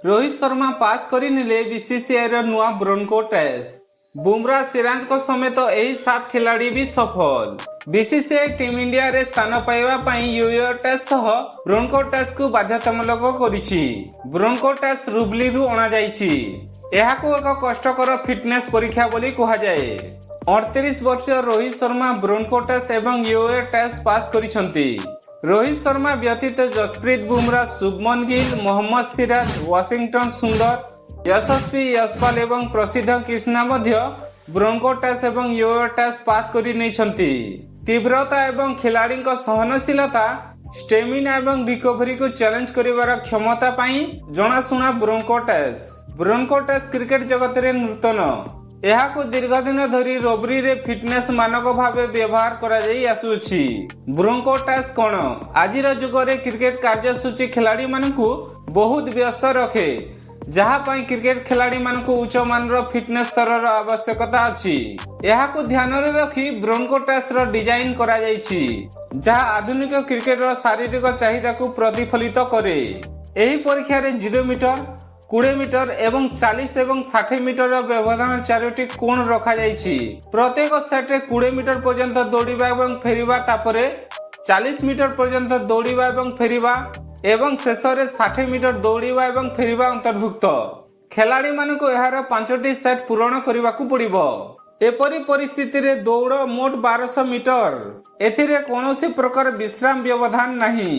रोहित शर्मा पास करिनिले BCCI रो नुआ Bronco test. Bumrah Siraj को समेत यही 7 खिलाड़ी भी सफल। बीसीसीआई टीम इंडिया रे स्थान पाइबा पई यूयो टेस्ट सह ब्रोंको टेस्ट को बाध्यतामूलक करिछि। ब्रोंको टेस्ट रुबली रु अणा जाइछि। एहाको एक कष्टकर फिटनेस परीक्षा बोली कहा जाए। 38 वर्षीय रोहित शर्मा ब्रोंको टेस्ट एवं यूए टेस्ट पास करिसंती। रोहित शर्मा व्यतीत जसप्रीत बुमरा, शुभमन गिल, मोहम्मद सिराज, वाशिंगटन सुंदर, यशस्वी यशपाल एवं प्रसिद्ध कृष्णा मध्य ब्रोंको टेस्ट एवं यूए टेस्ट पास करि नैछंती। तीव्रता एवं खिलाड़ी सहनशीलता, स्टेमिना एवं रिकवरी को चैलेंज करिवार क्षमता पाई जनाशुना bronco test. Bronco test cricket जगत रे नूतन। एहाको दीर्घ दिन धरी रबरी रे फिटनेस मानक भावे व्यवहार करा जाई आसुछि। ब्रोंको टेस्ट कोन आजिर जुग रे क्रिकेट कार्यसूची खिलाड़ी मानकु बहुत व्यस्त रखे, जहा पई क्रिकेट खिलाड़ी मानकु उच्च मानर फिटनेस स्तर आवश्यकता अछि। एहाको ध्यान रे रखी ब्रोंको टेस्ट रो डिजाइन करा जाईछि, जहा आधुनिक क्रिकेट रो शारीरिक चाहिदा को प्रतिफलित करे। एही परीक्षा रे 0 मीटर, 20 मीटर एवं 40 एवं 60 मीटर व्यवधान 4टी कोण रखा जाइछि। प्रत्येक सेट रे 20 मीटर पर्यंत दौड़िबा एवं फेरिबा, तापरे 40 मीटर पर्यंत दौड़िबा एवं फेरिबा एवं शेष रे 60 मीटर दौड़िबा एवं फेरिबा अंतर्भुक्त। खिलाड़ी मानकु एहार 5टी सेट पूर्ण करिबाकू पड़िबो। एपरि परिस्थिति रे दौड़ मोट 1200 मीटर। एथिरे कोनोसी प्रकार विश्राम व्यवधान नहीं।